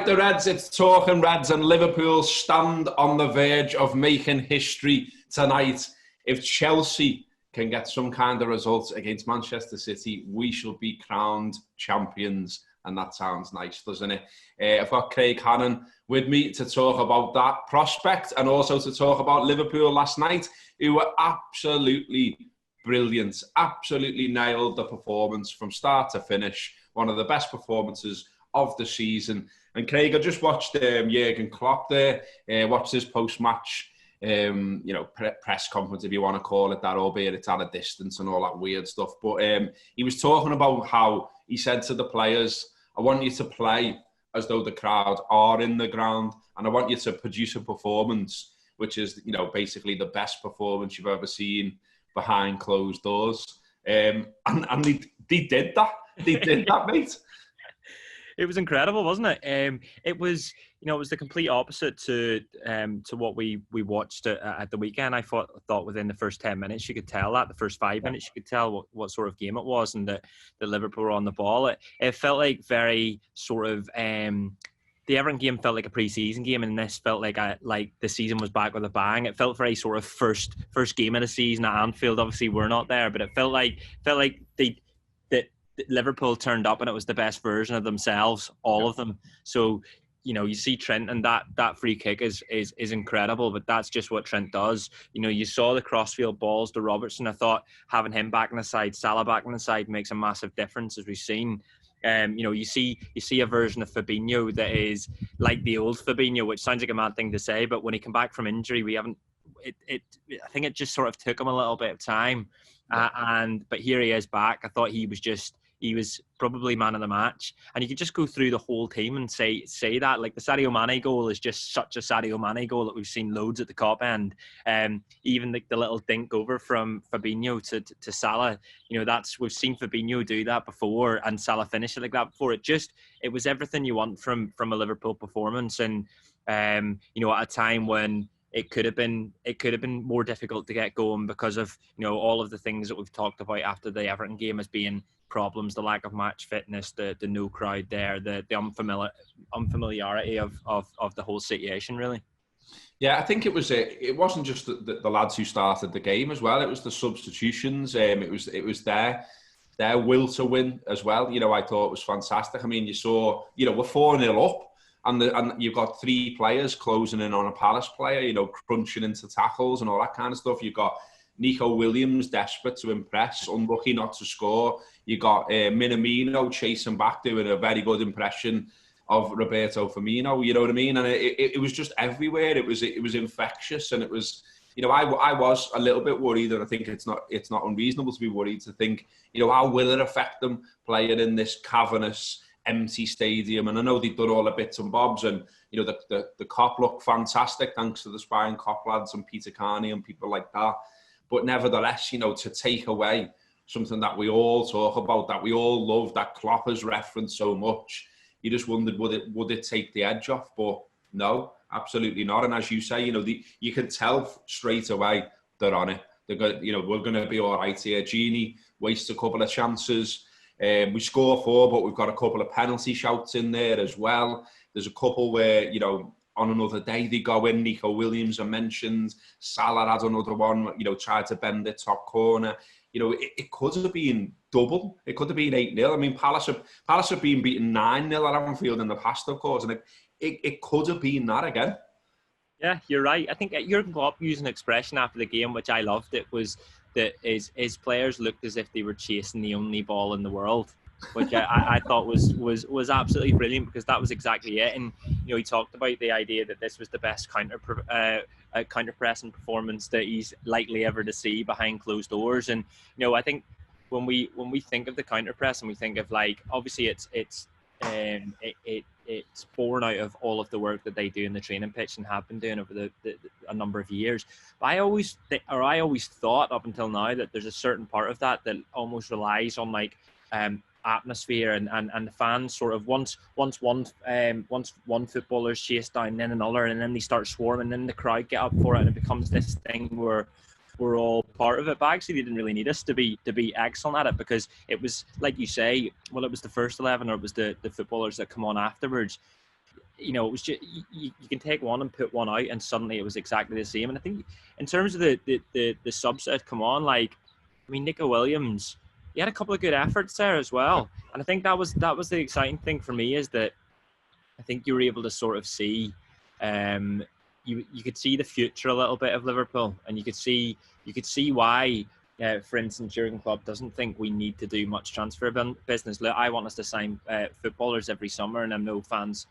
the Reds, it's talking Reds, and Liverpool stand on the verge of making history tonight. If Chelsea can get some kind of results against Manchester City, we shall be crowned champions. And that sounds nice, doesn't it? I've got Craig Hannan with me to talk about that prospect and also to talk about Liverpool last night, who were absolutely brilliant, absolutely nailed the performance from start to finish. One of the best performances of the season. And Craig, I just watched Jurgen Klopp there, watched his post-match press conference, if you want to call it that, albeit it's at a distance and all that weird stuff. But he was talking about how he said to the players, I want you to play as though the crowd are in the ground, and I want you to produce a performance which is, basically the best performance you've ever seen behind closed doors. And they did that. They did that, mate. It was incredible, wasn't it? It was the complete opposite to what we watched at the weekend. I thought within the first 10 minutes you could tell that. The first 5 minutes you could tell what sort of game it was, and that Liverpool were on the ball. It felt like very sort of the Everton game felt like a pre-season game, and this felt like the season was back with a bang. It felt very sort of first game of the season at Anfield. Obviously, we're not there, but it felt like Liverpool turned up and it was the best version of themselves, all of them. So, you see Trent, and that free kick is incredible, but that's just what Trent does. You saw the crossfield balls to Robertson. I thought having him back on the side, Salah back on the side, makes a massive difference, as we've seen. You see a version of Fabinho that is like the old Fabinho, which sounds like a mad thing to say, but when he came back from injury, I think it just sort of took him a little bit of time. But here he is back. I thought he was probably man of the match, and you could just go through the whole team and say that, like the Sadio Mane goal is just such a Sadio Mane goal that we've seen loads at the Kop end. Even like the little dink over from Fabinho to Salah, we've seen Fabinho do that before, and Salah finish it like that before. It was everything you want from a Liverpool performance, and at a time when it could have been more difficult to get going because of all of the things that we've talked about after the Everton game as being problems, the lack of match fitness, the no crowd there, the unfamiliarity of the whole situation, really. Yeah, I think it wasn't just the lads who started the game as well. It was the substitutions. It was their will to win as well. I thought it was fantastic. I mean, you saw, we're 4-0 up. And you've got three players closing in on a Palace player, crunching into tackles and all that kind of stuff. You've got Nico Williams desperate to impress, unlucky not to score. You got Minamino chasing back, doing a very good impression of Roberto Firmino. You know what I mean? And it was just everywhere. It was infectious, and it was. I was a little bit worried, and I think it's not unreasonable to be worried to think, how will it affect them playing in this cavernous, empty stadium? And I know they've done all the bits and bobs, and the Kop looked fantastic thanks to the Spine Kop lads and Peter Carney and people like that. But nevertheless, to take away something that we all talk about, that we all love, that Klopp has referenced so much, you just wondered would it take the edge off? But no, absolutely not. And as you say, you can tell straight away they're on it. They're going, we're going to be all right here. Gini wastes a couple of chances. We score 4, but we've got a couple of penalty shouts in there as well. There's a couple where, on another day they go in. Nico Williams are mentioned. Salah had another one, tried to bend the top corner. It could have been double. It could have been 8-0. I mean, Palace have been beaten 9-0 at Anfield in the past, of course, and it could have been that again. Yeah, you're right. I think Jurgen Klopp used an expression after the game, which I loved. It was that his players looked as if they were chasing the only ball in the world, which I thought was absolutely brilliant, because that was exactly it. And he talked about the idea that this was the best counter pressing performance that he's likely ever to see behind closed doors. And I think when we think of the counter press, and we think of, like, obviously it's born out of all of the work that they do in the training pitch and have been doing over a number of years. But I always thought up until now that there's a certain part of that almost relies on atmosphere and the fans sort of once one footballer's chased down, then another, and then they start swarming, and then the crowd get up for it, and it becomes this thing where we're all part of it. But actually, they didn't really need us to be excellent at it, because it was, like you say, well, it was the first 11, or it was the footballers that come on afterwards. it was just you can take one and put one out, and suddenly it was exactly the same. And I think in terms of the subs that come on, Nico Williams, he had a couple of good efforts there as well. And I think that was the exciting thing for me, is that I think you were able to sort of see, you could see the future a little bit of Liverpool, and you could see why. For instance, Jurgen Klopp doesn't think we need to do much transfer business. Look, I want us to sign footballers every summer, and I know fans,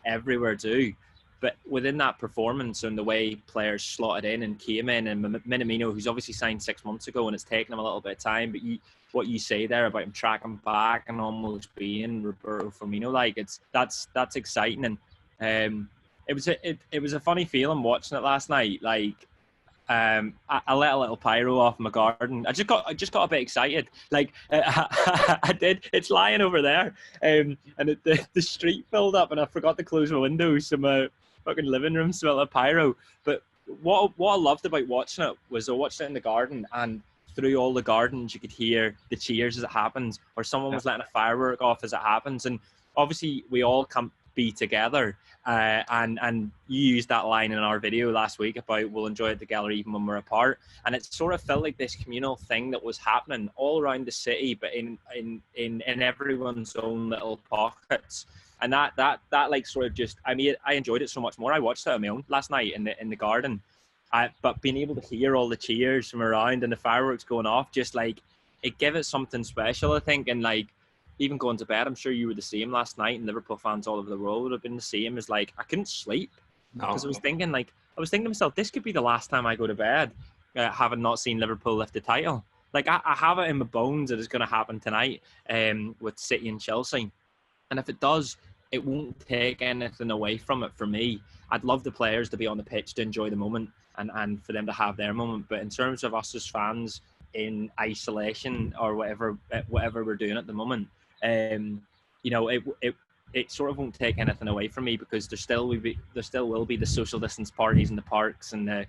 everywhere do. But within that performance and the way players slotted in and came in, and Minamino, who's obviously signed 6 months ago, and it's taken him a little bit of time, but what you say there about him tracking back and almost being Roberto Firmino, that's exciting. And it was a funny feeling watching it last night. I let a little pyro off my garden. I just got a bit excited. I did. It's lying over there, and the street filled up, and I forgot to close my windows, so my fucking living room smelled of pyro. But what I loved about watching it was I watched it in the garden, and through all the gardens you could hear the cheers as it happens, or someone was letting a firework off as it happens. And obviously we all can't be together, and you used that line in our video last week about we'll enjoy it together even when we're apart, and it sort of felt like this communal thing that was happening all around the city, but in everyone's own little pockets. And that sort of just, I enjoyed it so much more. I watched it on my own last night in the garden, but being able to hear all the cheers from around and the fireworks going off, just it gave it something special, I think. And even going to bed, I'm sure you were the same last night, and Liverpool fans all over the world would have been the same. As I couldn't sleep because I was thinking to myself, this could be the last time I go to bed having not seen Liverpool lift the title. I have it in my bones that it's going to happen tonight with City and Chelsea, and if it does, it won't take anything away from it for me. I'd love the players to be on the pitch to enjoy the moment and for them to have their moment, but in terms of us as fans in isolation or whatever we're doing at the moment, it sort of won't take anything away from me, because there still will be the social distance parties in the parks, and the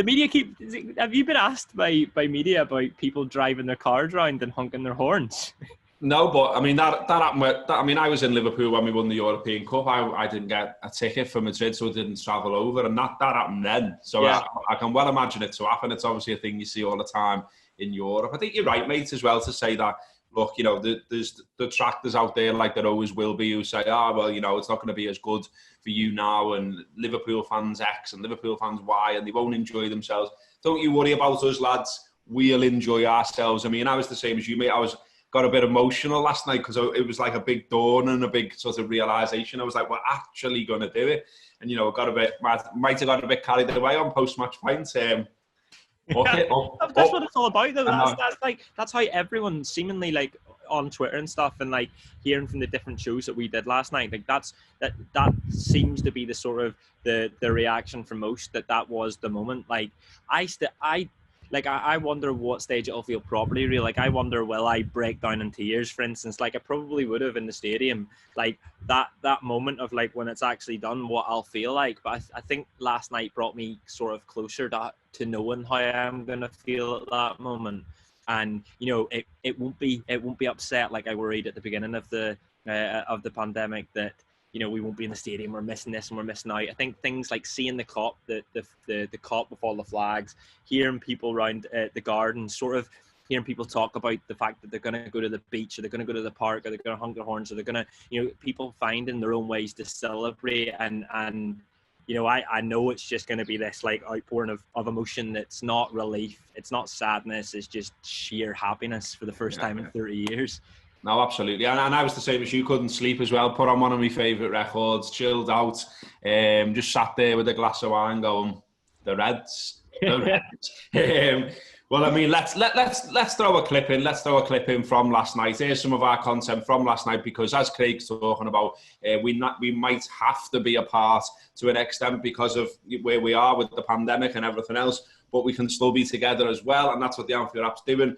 media keep. Have you been asked by media about people driving their cars around and honking their horns? No, but that happened. I was in Liverpool when we won the European Cup. I didn't get a ticket for Madrid, so I didn't travel over, and that happened then. So yeah. I can well imagine it to happen. It's obviously a thing you see all the time in Europe. I think you're right, mate, as well, to say that, look, there's the detractors out there, like there always will be, who say, it's not going to be as good for you now, and Liverpool fans X and Liverpool fans Y, and they won't enjoy themselves. Don't you worry about us, lads. We'll enjoy ourselves. I was the same as you, mate. Got a bit emotional last night because it was like a big dawn and a big sort of realisation. I was like, we're actually going to do it. And, might have got a bit carried away on post-match points. That's what it's all about, though. That's how everyone seemingly on Twitter and stuff, and hearing from the different shows that we did last night, that seems to be the sort of the reaction from most, that was the moment. I wonder what stage it'll feel properly real. I wonder, will I break down in tears, for instance? I probably would have in the stadium. That moment of when it's actually done, what I'll feel like. But I think last night brought me sort of closer to knowing how I'm going to feel at that moment. And it won't be upset like I worried at the beginning of the pandemic that we won't be in the stadium, we're missing this and we're missing out. I think things like seeing the Kop, the Kop with all the flags, hearing people around the garden, sort of hearing people talk about the fact that they're going to go to the beach, or they're going to go to the park, or they're going to honk their horns, or they're going to, people finding their own ways to celebrate. And I know it's just going to be this outpouring of emotion that's not relief, it's not sadness, it's just sheer happiness for the first time in 30 years. No, absolutely. And I was the same as you, couldn't sleep as well. Put on one of my favourite records, chilled out, just sat there with a glass of wine going, the Reds. Well, let's throw a clip in. Let's throw a clip in from last night. Here's some of our content from last night, because as Craig's talking about, we might have to be apart to an extent because of where we are with the pandemic and everything else, but we can still be together as well, and that's what the Anfield Wrap's doing.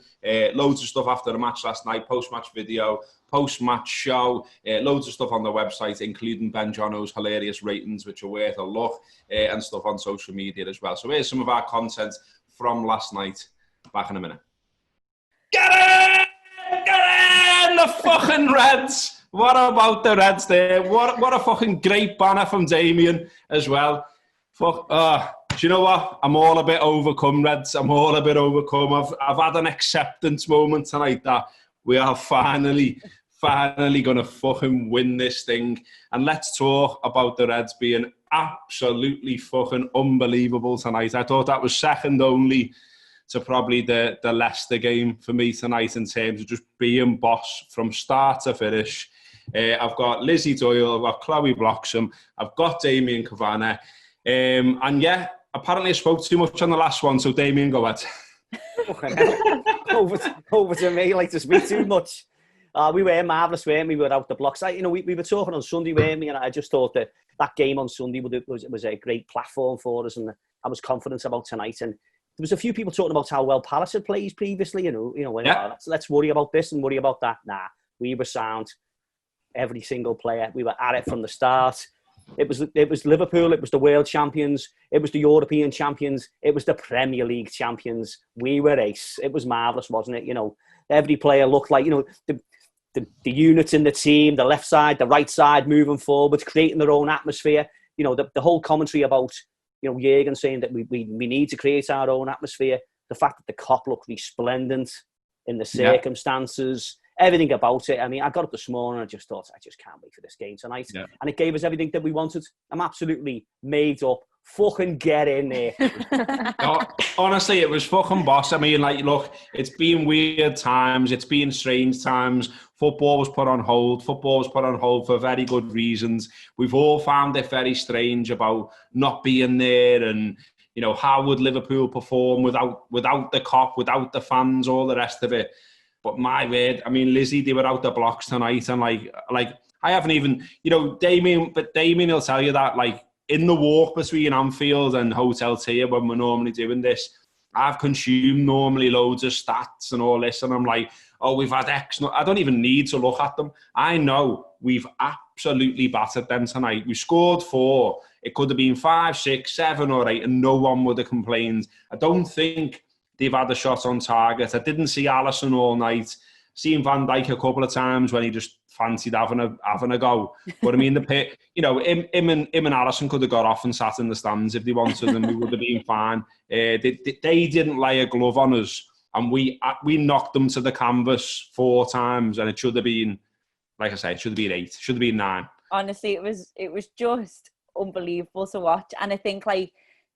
Loads of stuff after the match last night, post-match video, post-match show, loads of stuff on the website, including Ben Jono's hilarious ratings, which are worth a look, and stuff on social media as well. So here's some of our content from last night. Back in a minute. Get in! The fucking Reds! What about the Reds there? What a fucking great banner from Damien as well. Fuck. Do you know what? I'm all a bit overcome, Reds. I'm all a bit overcome. I've had an acceptance moment tonight that we are finally going to fucking win this thing. And let's talk about the Reds being absolutely fucking unbelievable tonight. I thought that was second only to probably the Leicester game for me tonight in terms of just being boss from start to finish. I've got Lizzie Doyle, I've got Chloe Bloxham, I've got Damien Kavanagh. And yeah, apparently I spoke too much on the last one, so Damien, go ahead. over to me, like to speak too much. We were marvellous, weren't we? We were out the blocks. We were talking on Sunday, weren't we? And I just thought that game on Sunday was a great platform for us, and I was confident about tonight. And there was a few people talking about how well Palace had played previously. Let's worry about this and worry about that. Nah, we were sound. Every single player, we were at it from the start. It was Liverpool. It was the world champions. It was the European champions. It was the Premier League champions. We were ace. It was marvellous, wasn't it? Every player looked like the units in the team, the left side, the right side, moving forward, creating their own atmosphere. The whole commentary about Jürgen saying that we need to create our own atmosphere. The fact that the Kop looked resplendent in the circumstances. Everything about it. I mean, I got up this morning and I just thought, I just can't wait for this game tonight. Yeah. And it gave us everything that we wanted. I'm absolutely made up. Fucking get in there. No, honestly, it was fucking boss. I mean, look, it's been weird times. It's been strange times. Football was put on hold. Football was put on hold for very good reasons. We've all found it very strange about not being there and, how would Liverpool perform without the Kop, without the fans, all the rest of it. But my word, I mean, Lizzie, they were out the blocks tonight, and I haven't even, Damien will tell you that, in the walk between Anfield and Hotel Tia when we're normally doing this, I've consumed normally loads of stats and all this, and I'm like, oh, we've had X. No, I don't even need to look at them. I know we've absolutely battered them tonight. We scored 4. It could have been 5, 6, 7 or 8, and no one would have complained. I don't think they've had a shot on target. I didn't see Alisson all night. Seen Van Dijk a couple of times when he just fancied having a go. But I mean, him and Alisson could have got off and sat in the stands if they wanted, and we would have been fine. They didn't lay a glove on us, and we knocked them to the canvas 4 times, and it should have been, like I say, it should have been 8, should have been 9. Honestly, it was just unbelievable to watch, and I think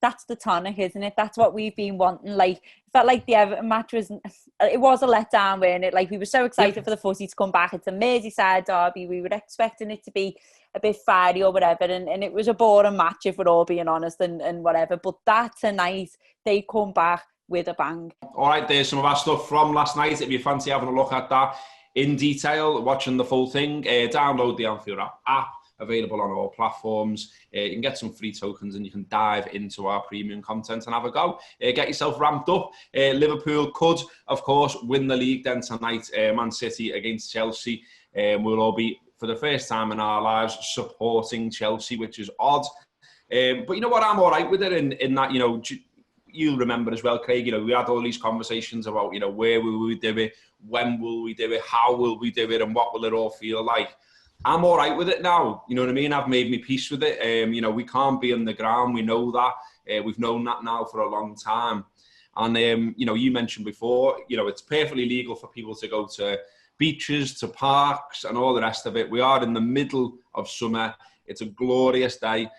that's the tonic, isn't it? That's what we've been wanting. It felt like the Everton match was a letdown, weren't it? We were so excited for the footy to come back. It's a Merseyside derby. We were expecting it to be a bit fiery or whatever, and it was a boring match, if we're all being honest, and whatever. But that tonight, they come back with a bang. All right, there's some of our stuff from last night. If you fancy having a look at that in detail, watching the full thing, download the Anfield Wrap app. Available on all platforms. You can get some free tokens and you can dive into our premium content and have a go. Get yourself ramped up. Liverpool could, of course, win the league then tonight. Man City against Chelsea. We'll all be, for the first time in our lives, supporting Chelsea, which is odd. But you know what? I'm all right with it in that, you'll remember as well, Craig, we had all these conversations about, where will we do it? When will we do it? How will we do it? And what will it all feel like? I'm all right with it now. You know what I mean? I've made me peace with it. We can't be on the ground. We know that. We've known that now for a long time. And, you mentioned before, it's perfectly legal for people to go to beaches, to parks and all the rest of it. We are in the middle of summer. It's a glorious day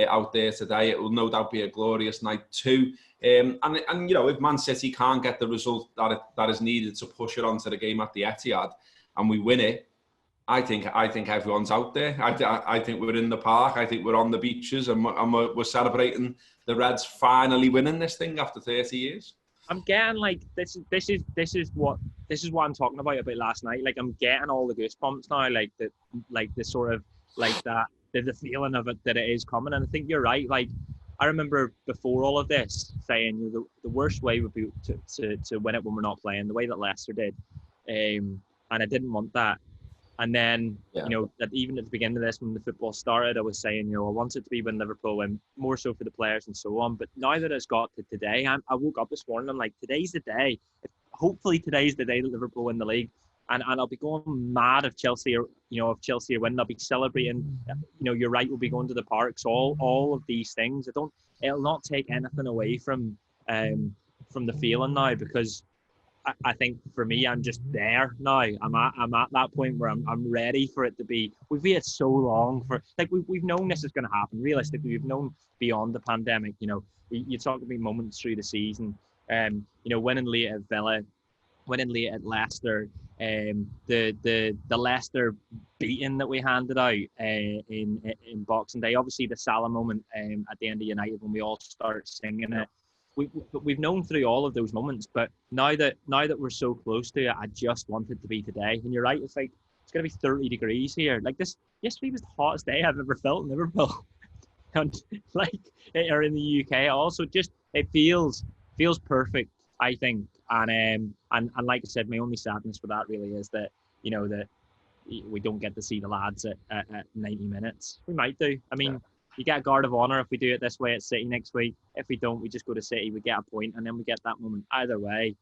out there today. It will no doubt be a glorious night too. And if Man City can't get the result that is needed to push it onto the game at the Etihad and we win it, I think everyone's out there. I think we're in the park. I think we're on the beaches, and we're celebrating the Reds finally winning this thing after 30 years. I'm getting this is what I'm talking about a bit last night. I'm getting all the goosebumps now. The sort of that the feeling of it that it is coming. And I think you're right. I remember before all of this saying the worst way would be to win it when we're not playing, the way that Leicester did, and I didn't want that. And then, that even at the beginning of this, when the football started, I was saying, I wanted to be when Liverpool win, more so for the players and so on. But now that it's got to today, I woke up this morning, I'm like, today's the day. Hopefully today's the day that Liverpool win the league. and I'll be going mad if Chelsea are winning. I'll be celebrating. You're right. We'll be going to the parks. All of these things. It'll not take anything away from the feeling now, because I think for me, I'm just there now. I'm at that point where I'm ready for it to be. We've waited so long for, like, we've known this is going to happen. Realistically, we've known beyond the pandemic. You talk about moments through the season. Winning late at Villa, winning late at Leicester, the Leicester beating that we handed out in Boxing Day. Obviously, the Salah moment at the end of United when we all start singing it. We've known through all of those moments, but now that we're so close to it, I just want it to be today. And you're right, it's going to be 30 degrees here. Like this, yesterday was the hottest day I've ever felt in Liverpool, and or in the UK. Also, just it feels perfect, I think. And like I said, my only sadness for that really is that that we don't get to see the lads at 90 minutes. We might do. I mean. Yeah. You get a guard of honour if we do it this way at City next week. If we don't, we just go to City. We get a point, and then we get that moment. Either way,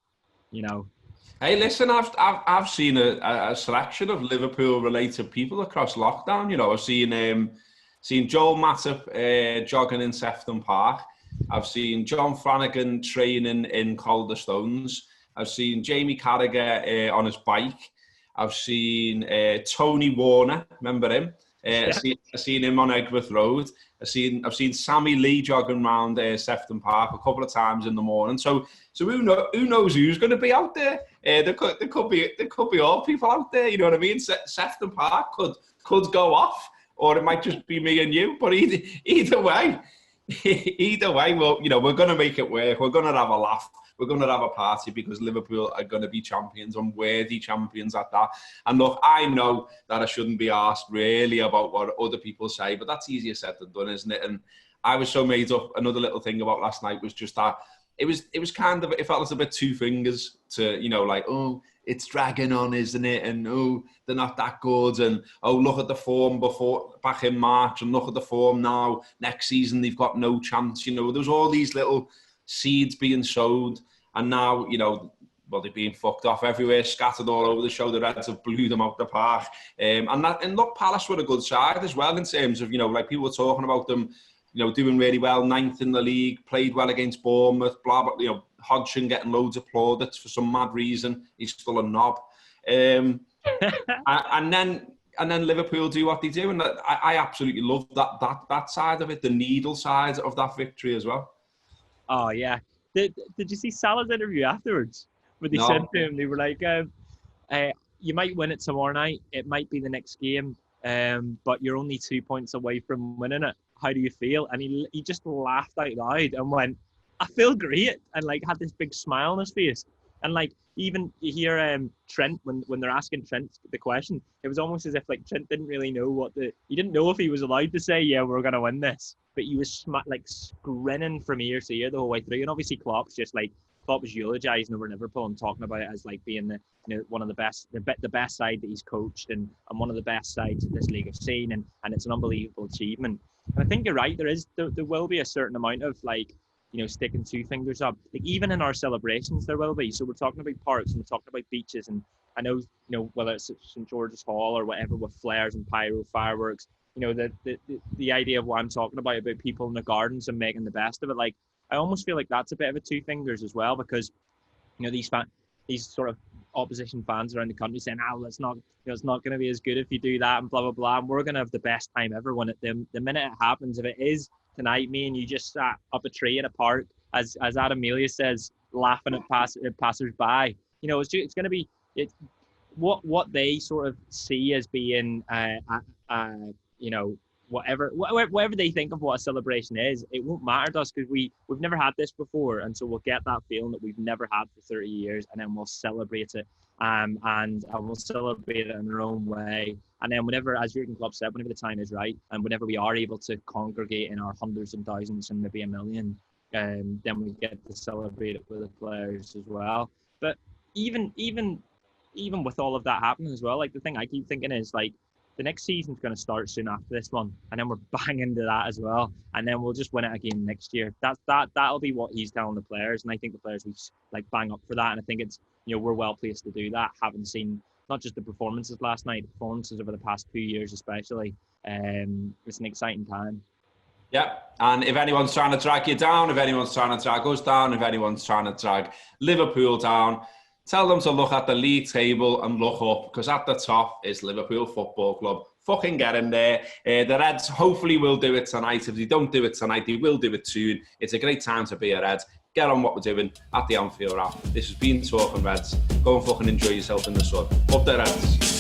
Hey, listen, I've seen a selection of Liverpool-related people across lockdown. I've seen Joel Matip jogging in Sefton Park. I've seen John Flanagan training in Calder Stones. I've seen Jamie Carragher on his bike. I've seen Tony Warner. Remember him? I've seen him on Egworth Road. I've seen Sammy Lee jogging around Sefton Park a couple of times in the morning. So who knows who's going to be out there? There could be all people out there. You know what I mean? Sefton Park could go off, or it might just be me and you. But either way, well, we're going to make it work. We're going to have a laugh. We're going to have a party, because Liverpool are going to be champions, and worthy champions at that. And look, I know that I shouldn't be asked really about what other people say, but that's easier said than done, isn't it? And I was so made up. Another little thing about last night was just that it was kind of, it felt a bit two fingers to, oh, it's dragging on, isn't it? And oh, they're not that good. And oh, look at the form back in March, and look at the form now. Next season, they've got no chance. There was all these little seeds being sowed. And now, they're being fucked off everywhere, scattered all over the show. The Reds have blew them out the park. And look, Palace were a good side as well in terms of, people were talking about them, doing really well, 9th in the league, played well against Bournemouth, blah, blah, Hodgson getting loads of plaudits for some mad reason. He's still a knob. And then Liverpool do what they do. And I absolutely love that side of it, the needle side of that victory as well. Oh, yeah. Did you see Salah's interview afterwards? Where they said to him, they were like, you might win it tomorrow night. It might be the next game, but you're only 2 points away from winning it. How do you feel? And he just laughed out loud and went, I feel great. And had this big smile on his face. And even you hear Trent, when they're asking Trent the question, it was almost as if Trent didn't really know he didn't know if he was allowed to say, yeah, we're going to win this. But he was grinning from ear to ear the whole way through. And obviously Klopp's Klopp was eulogising over Liverpool and talking about it as being one of the best side that he's coached and one of the best sides that this league have seen. And it's an unbelievable achievement. And I think you're right. There will be a certain amount of sticking two fingers up. Even in our celebrations, there will be. So we're talking about parks and we're talking about beaches, and I know, whether it's St George's Hall or whatever with flares and pyro fireworks, the idea of what I'm talking about people in the gardens and making the best of it. I almost feel like that's a bit of a two fingers as well, because these sort of opposition fans around the country saying, it's not going to be as good if you do that and blah blah blah, and we're going to have the best time ever when the minute it happens. If it is tonight, me and you just sat up a tree in a park, as Adam Amelia says, laughing at passers-by. It's going to be what they sort of see as being whatever they think of what a celebration is. It won't matter to us, because we've never had this before, and so we'll get that feeling that we've never had for 30 years, and then we'll celebrate it, and we'll celebrate it in our own way. And then whenever, as Jurgen Klopp said, whenever the time is right, and whenever we are able to congregate in our hundreds and thousands and maybe a million, then we get to celebrate it with the players as well. But even with all of that happening as well, the thing I keep thinking is the next season's going to start soon after this one, and then we're bang into that as well, and then we'll just win it again next year. That'll be what he's telling the players, and I think the players will bang up for that, and I think it's we're well placed to do that, having seen not just the performances last night, performances over the past 2 years especially. It's an exciting time. Yeah, and if anyone's trying to drag you down, if anyone's trying to drag us down, if anyone's trying to drag Liverpool down, tell them to look at the league table and look up, because at the top is Liverpool Football Club. Fucking get in there. The Reds hopefully will do it tonight. If they don't do it tonight, they will do it soon. It's a great time to be a Red. Get on what we're doing at the Anfield Wrap. This has been Talking Reds. Go and fucking enjoy yourself in the sun. Up the Reds.